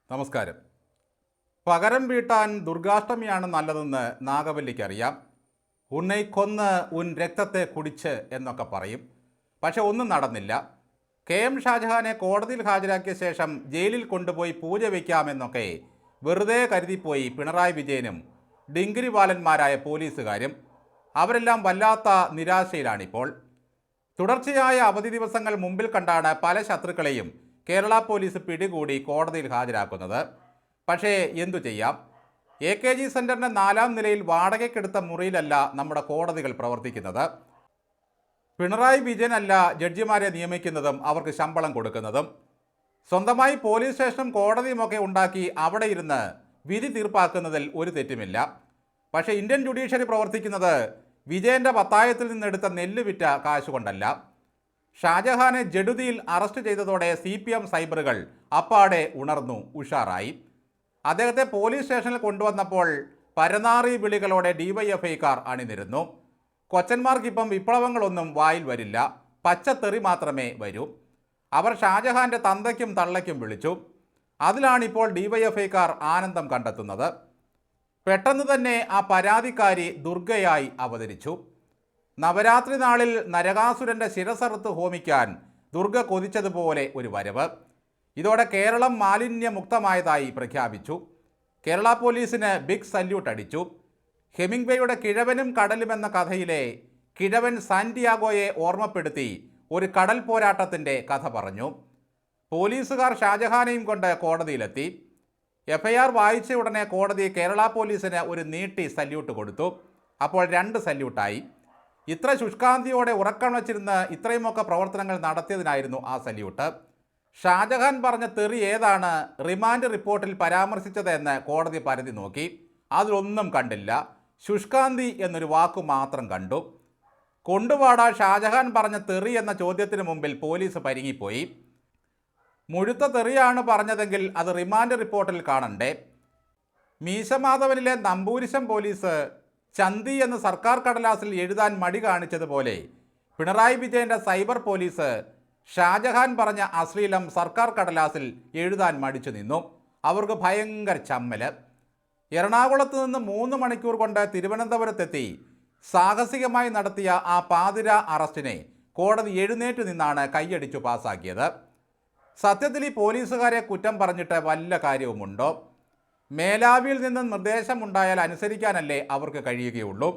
നമസ്കാരം. പകരം വീട്ടാൻ ദുർഗാഷ്ടമിയാണ് നല്ലതെന്ന് നാഗവല്ലിക്കറിയാം. ഉണ്ണை കൊന്ന് ഉൻ രക്തത്തെ കുടിച്ച് എന്നൊക്കെ പറയും. പക്ഷെ ഒന്നും നടന്നില്ല. KM ഷാജഹാനെ കോടതിയിൽ ഹാജരാക്കിയ ശേഷം ജയിലിൽ കൊണ്ടുപോയി പൂജ വയ്ക്കാമെന്നൊക്കെ വെറുതെ കരുതിപ്പോയി പിണറായി വിജയനും ഡിങ്കിരിവാലന്മാരായ പോലീസുകാരും. അവരെല്ലാം വല്ലാത്ത നിരാശയിലാണിപ്പോൾ. തുടർച്ചയായ അവധി ദിവസങ്ങൾ മുമ്പിൽ കണ്ടാണ് പല ശത്രുക്കളെയും കേരള പോലീസ് പിടികൂടി കോടതിയിൽ ഹാജരാക്കുന്നത്. പക്ഷേ എന്തു ചെയ്യാം, AKG സെൻറ്ററിൻ്റെ 4-ാം നിലയിൽ വാടകയ്ക്കെടുത്ത മുറിയിലല്ല നമ്മുടെ കോടതികൾ പ്രവർത്തിക്കുന്നത്. പിണറായി വിജയനല്ല ജഡ്ജിമാരെ നിയമിക്കുന്നതും അവർക്ക് ശമ്പളം കൊടുക്കുന്നതും. സ്വന്തമായി പോലീസ് സ്റ്റേഷനും കോടതിയുമൊക്കെ ഉണ്ടാക്കി അവിടെ ഇരുന്ന് വിധി തീർപ്പാക്കുന്നതിൽ ഒരു തെറ്റുമില്ല. പക്ഷേ ഇന്ത്യൻ ജുഡീഷ്യറി പ്രവർത്തിക്കുന്നത് വിജയൻ്റെ പത്തായത്തിൽ നിന്നെടുത്ത നെല്ല് വിറ്റ കാശുകൊണ്ടല്ല. ഷാജഹാനെ ജഡുതിയിൽ അറസ്റ്റ് ചെയ്തതോടെ CPM സൈബറുകൾ അപ്പാടെ ഉണർന്നു, ഉഷാറായി. അദ്ദേഹത്തെ പോലീസ് സ്റ്റേഷനിൽ കൊണ്ടുവന്നപ്പോൾ പരനാറി വിളികളോടെ DYFIക്കാർ അണിനിരുന്നു. കൊച്ചന്മാർക്കിപ്പം വിപ്ലവങ്ങളൊന്നും വായിൽ വരില്ല, പച്ചത്തെറി മാത്രമേ വരൂ. അവർ ഷാജഹാൻ്റെ തന്തയ്ക്കും തള്ളയ്ക്കും വിളിച്ചു. അതിലാണിപ്പോൾ DYFIക്കാർ ആനന്ദം കണ്ടെത്തുന്നത്. പെട്ടെന്ന് തന്നെ ആ പരാതിക്കാരി ദുർഗയായി അവതരിച്ചു. നവരാത്രി നാളിൽ നരകാസുരൻ്റെ ശിരസറുത്ത് ഹോമിക്കാൻ ദുർഗ കൊതിച്ചതുപോലെ ഒരു വരവ്. ഇതോടെ കേരളം മാലിന്യമുക്തമായതായി പ്രഖ്യാപിച്ചു. കേരള പോലീസിന് ബിഗ് സല്യൂട്ട് അടിച്ചു. ഹെമിംഗ്വേയുടെ കിഴവനും കടലും എന്ന കഥയിലെ കിഴവൻ സാന്റിയാഗോയെ ഓർമ്മപ്പെടുത്തി ഒരു കടൽ പോരാട്ടത്തിൻ്റെ കഥ പറഞ്ഞു. പോലീസുകാർ ഷാജഹാനെയും കൊണ്ട് കോടതിയിലെത്തി. FIR വായിച്ച ഉടനെ കോടതി കേരള പോലീസിന് ഒരു നീട്ടി സല്യൂട്ട് കൊടുത്തു. അപ്പോൾ 2 സല്യൂട്ടായി. ഇത്ര ശുഷ്കാന്തിയോടെ ഉറക്കം വച്ചിരുന്ന് ഇത്രയുമൊക്കെ പ്രവർത്തനങ്ങൾ നടത്തിയതിനായിരുന്നു ആ സല്യൂട്ട്. ഷാജഹാൻ പറഞ്ഞ തെറി ഏതാണ് റിമാൻഡ് റിപ്പോർട്ടിൽ പരാമർശിച്ചതെന്ന് കോടതി പരതി നോക്കി. അതിലൊന്നും കണ്ടില്ല. ശുഷ്കാന്തി എന്നൊരു വാക്കു മാത്രം കണ്ടു. കൊണ്ടുപാടാ ഷാജഹാൻ പറഞ്ഞ തെറി എന്ന ചോദ്യത്തിന് മുമ്പിൽ പോലീസ് പരിങ്ങിപ്പോയി. മുഴുത്ത തെറിയാണ് പറഞ്ഞതെങ്കിൽ അത് റിമാൻഡ് റിപ്പോർട്ടിൽ കാണണ്ടേ? മീശമാധവനിലെ നമ്പൂരിശം പോലീസ് ചന്തി എന്ന് സർക്കാർ കടലാസിൽ എഴുതാൻ മടി കാണിച്ചതുപോലെ പിണറായി വിജയൻ്റെ സൈബർ പോലീസ് ഷാജഹാൻ പറഞ്ഞ അശ്ലീലം സർക്കാർ കടലാസിൽ എഴുതാൻ മടിച്ചു നിന്നു. അവർക്ക് ഭയങ്കര ചമ്മല്. എറണാകുളത്ത് നിന്ന് 3 മണിക്കൂർ കൊണ്ട് തിരുവനന്തപുരത്തെത്തി സാഹസികമായി നടത്തിയ ആ പാതിര അറസ്റ്റിനെ കോടതി എഴുന്നേറ്റ് നിന്നാണ് കൈയടിച്ചു പാസാക്കിയത്. സത്യത്തിൽ ഈ പോലീസുകാരെ കുറ്റം പറഞ്ഞിട്ട് വല്ല കാര്യവുമുണ്ടോ? മേലാവിയിൽ നിന്ന് നിർദ്ദേശമുണ്ടായാൽ അനുസരിക്കാനല്ലേ അവർക്ക് കഴിയുകയുള്ളൂ.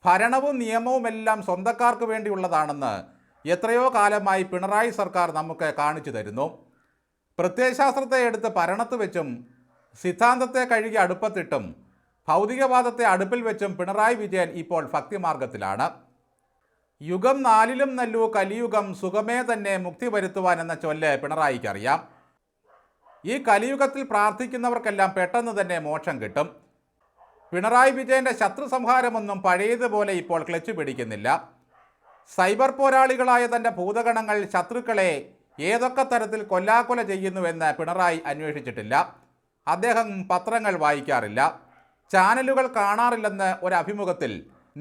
ഭരണവും നിയമവുമെല്ലാം സ്വന്തക്കാർക്ക് വേണ്ടിയുള്ളതാണെന്ന് എത്രയോ കാലമായി പിണറായി സർക്കാർ നമുക്ക് കാണിച്ചു തരുന്നു. പ്രത്യയശാസ്ത്രത്തെ എടുത്ത് ഭരണത്ത് വെച്ചും സിദ്ധാന്തത്തെ കഴുകി അടുപ്പത്തിട്ടും ഭൗതികവാദത്തെ അടുപ്പിൽ വെച്ചും പിണറായി വിജയൻ ഇപ്പോൾ ഭക്തിമാർഗത്തിലാണ്. യുഗം 4-ലും നല്ലു കലിയുഗം സുഖമേ തന്നെ മുക്തി വരുത്തുവാൻ എന്ന ചൊല്ല് പിണറായിക്കറിയാം. ഈ കലിയുഗത്തിൽ പ്രാർത്ഥിക്കുന്നവർക്കെല്ലാം പെട്ടെന്ന് തന്നെ മോക്ഷം കിട്ടും. പിണറായി വിജയൻ്റെ ശത്രു സംഹാരമൊന്നും പഴയതുപോലെ ഇപ്പോൾ ക്ലച്ച് പിടിക്കുന്നില്ല. സൈബർ പോരാളികളായ തൻ്റെ ഭൂതഗണങ്ങൾ ശത്രുക്കളെ ഏതൊക്കെ തരത്തിൽ കൊല്ലാക്കൊല ചെയ്യുന്നുവെന്ന് പിണറായി അന്വേഷിച്ചിട്ടില്ല. അദ്ദേഹം പത്രങ്ങൾ വായിക്കാറില്ല, ചാനലുകൾ കാണാറില്ലെന്ന് ഒരഭിമുഖത്തിൽ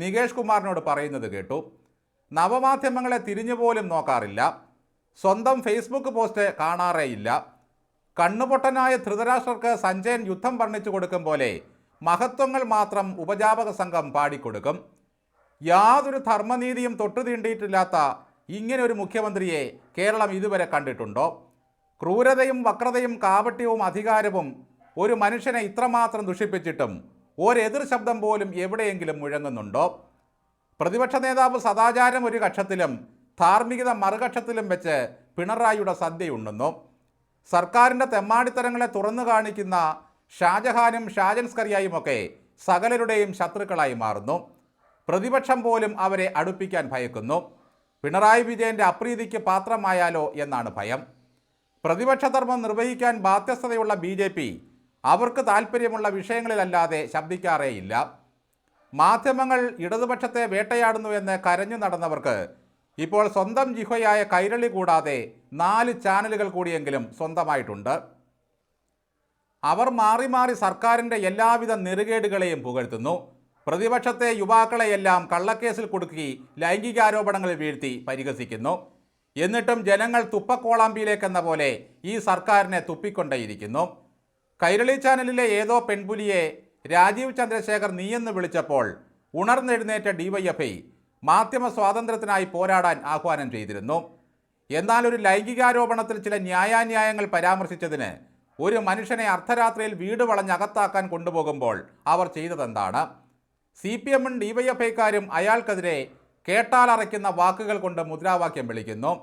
നികേഷ് കുമാറിനോട് പറയുന്നത് കേട്ടു. നവമാധ്യമങ്ങളെ തിരിഞ്ഞുപോലും നോക്കാറില്ല. സ്വന്തം ഫേസ്ബുക്ക് പോസ്റ്റ് കാണാറേയില്ല. കണ്ണുപൊട്ടനായ ധൃതരാഷ്ട്രർക്ക് സഞ്ജയൻ യുദ്ധം വർണ്ണിച്ചു കൊടുക്കും പോലെ മഹത്വങ്ങൾ മാത്രം ഉപജാപക സംഘം പാടിക്കൊടുക്കും. യാതൊരു ധർമ്മനീതിയും തൊട്ടു തീണ്ടിയിട്ടില്ലാത്ത ഇങ്ങനൊരു മുഖ്യമന്ത്രിയെ കേരളം ഇതുവരെ കണ്ടിട്ടുണ്ടോ? ക്രൂരതയും വക്രതയും കാപട്യവും അധികാരവും ഒരു മനുഷ്യനെ ഇത്രമാത്രം ദുഷിപ്പിച്ചിട്ടും ഒരെതിർ ശബ്ദം പോലും എവിടെയെങ്കിലും മുഴങ്ങുന്നുണ്ടോ? പ്രതിപക്ഷ നേതാവ് സദാചാരം ഒരു കക്ഷത്തിലും ധാർമ്മികത മറുകക്ഷത്തിലും വെച്ച് പിണറായിയുടെ സദ്യയുണ്ടെന്നു. സർക്കാരിൻ്റെ തെമ്മാടിത്തരങ്ങളെ തുറന്നു കാണിക്കുന്ന ഷാജഹാനും ഷാജൻസ്കറിയായുമൊക്കെ സകലരുടെയും ശത്രുക്കളായി മാറുന്നു. പ്രതിപക്ഷം പോലും അവരെ അടുപ്പിക്കാൻ ഭയക്കുന്നു. പിണറായി വിജയൻ്റെ അപ്രീതിക്ക് പാത്രമായാലോ എന്നാണ് ഭയം. പ്രതിപക്ഷ ധർമ്മം നിർവഹിക്കാൻ ബാധ്യസ്ഥതയുള്ള BJP അവർക്ക് താല്പര്യമുള്ള വിഷയങ്ങളിലല്ലാതെ ശബ്ദിക്കാറേയില്ല. മാധ്യമങ്ങൾ ഇടതുപക്ഷത്തെ വേട്ടയാടുന്നുവെന്ന് കരഞ്ഞു നടന്നവർക്ക് ഇപ്പോൾ സ്വന്തം ജിഹ്വയായ കൈരളി കൂടാതെ 4 ചാനലുകൾ കൂടിയെങ്കിലും സ്വന്തമായിട്ടുണ്ട്. അവർ മാറി മാറി സർക്കാരിൻ്റെ എല്ലാവിധ നെറുകേടുകളെയും പുകഴ്ത്തുന്നു. പ്രതിപക്ഷത്തെ യുവാക്കളെയെല്ലാം കള്ളക്കേസിൽ കുടുക്കി ലൈംഗികാരോപണങ്ങളിൽ വീഴ്ത്തി പരിഹസിക്കുന്നു. എന്നിട്ടും ജനങ്ങൾ തുപ്പക്കോളാമ്പിയിലേക്കെന്ന പോലെ ഈ സർക്കാരിനെ തുപ്പിക്കൊണ്ടേയിരിക്കുന്നു. കൈരളി ചാനലിലെ ഏതോ പെൺപുലിയെ രാജീവ് ചന്ദ്രശേഖർ നീയെന്ന് വിളിച്ചപ്പോൾ ഉണർന്നെഴുന്നേറ്റ ഡിവൈഎഫ്ഐ മാധ്യമ സ്വാതന്ത്ര്യത്തിനായി പോരാടാൻ ആഹ്വാനം ചെയ്തിരുന്നു. എന്നാൽ ഒരു ലൈംഗികാരോപണത്തിൽ ചില ന്യായാന്യായങ്ങൾ പരാമർശിച്ചതിന് ഒരു മനുഷ്യനെ അർദ്ധരാത്രിയിൽ വീട് വളഞ്ഞകത്താക്കാൻ കൊണ്ടുപോകുമ്പോൾ അവർ ചെയ്തതെന്താണ്? CPM-ഉം ഡിവൈഎഫ്ഐക്കാരും അയാൾക്കെതിരെ കേട്ടാലറയ്ക്കുന്ന വാക്കുകൾ കൊണ്ട് മുദ്രാവാക്യം വിളിക്കുന്നു.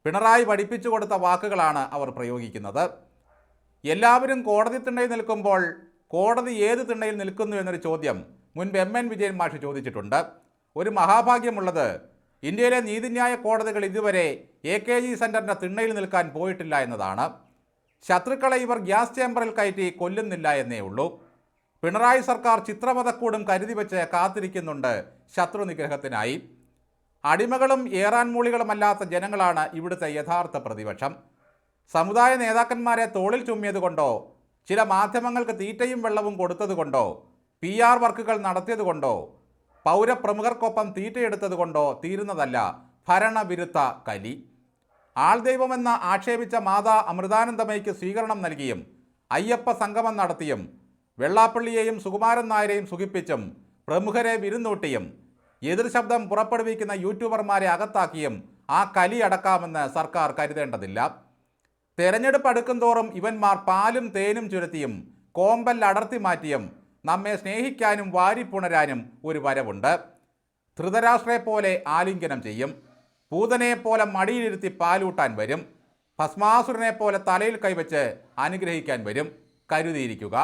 പിണറായി പഠിപ്പിച്ചു കൊടുത്ത വാക്കുകളാണ് അവർ പ്രയോഗിക്കുന്നത്. എല്ലാവരും കോടതി തിണ്ണയിൽ നിൽക്കുമ്പോൾ കോടതി ഏത് തിണ്ണയിൽ നിൽക്കുന്നു എന്നൊരു ചോദ്യം മുൻപ് MN വിജയൻ മാഷ് ചോദിച്ചിട്ടുണ്ട്. ഒരു മഹാഭാഗ്യമുള്ളത് ഇന്ത്യയിലെ നീതിന്യായ കോടതികൾ ഇതുവരെ AKG സെൻറ്ററിൻ്റെ തിണ്ണയിൽ നിൽക്കാൻ പോയിട്ടില്ല എന്നതാണ്. ശത്രുക്കളെ ഇവർ ഗ്യാസ് ചേമ്പറിൽ കയറ്റി കൊല്ലുന്നില്ല എന്നേ ഉള്ളൂ. പിണറായി സർക്കാർ ചിത്രപഥക്കൂടും കരുതി വെച്ച് കാത്തിരിക്കുന്നുണ്ട് ശത്രു നിഗ്രഹത്തിനായി. അടിമകളും ഏറാൻമൂളികളുമല്ലാത്ത ജനങ്ങളാണ് ഇവിടുത്തെ യഥാർത്ഥ പ്രതിപക്ഷം. സമുദായ നേതാക്കന്മാരെ തോളിൽ ചുമ്മിയതുകൊണ്ടോ ചില മാധ്യമങ്ങൾക്ക് തീറ്റയും വെള്ളവും കൊടുത്തതുകൊണ്ടോ PR വർക്കുകൾ നടത്തിയതുകൊണ്ടോ പൗരപ്രമുഖർക്കൊപ്പം തീറ്റയെടുത്തതുകൊണ്ടോ തീരുന്നതല്ല ഭരണവിരുദ്ധ കലി. ആൾദൈവമെന്ന ആക്ഷേപിച്ച മാതാ അമൃതാനന്ദമയ്ക്ക് സ്വീകരണം നൽകിയും അയ്യപ്പ സംഗമം നടത്തിയും വെള്ളാപ്പള്ളിയെയും സുകുമാരൻ നായരെയും സുഖിപ്പിച്ചും പ്രമുഖരെ വിരുന്നൂട്ടിയും എതിർശബ്ദം പുറപ്പെടുവിക്കുന്ന യൂട്യൂബർമാരെ അകത്താക്കിയും ആ കലി അടക്കാമെന്ന് സർക്കാർ കരുതേണ്ടതില്ല. തെരഞ്ഞെടുപ്പ് അടുക്കുംതോറും ഇവന്മാർ പാലും തേനും ചുരത്തിയും കോമ്പൽ അടർത്തി മാറ്റിയും നമ്മെ സ്നേഹിക്കാനും വാരിപ്പുണരാനും ഒരു വരവുണ്ട്. ധൃതരാഷ്ട്രയെ പോലെ ആലിംഗനം ചെയ്യും. പൂതനെപ്പോലെ മടിയിലിരുത്തി പാലൂട്ടാൻ വരും. ഭസ്മാസുരനെ പോലെ തലയിൽ കൈവച്ച് അനുഗ്രഹിക്കാൻ വരും. കരുതിയിരിക്കുക.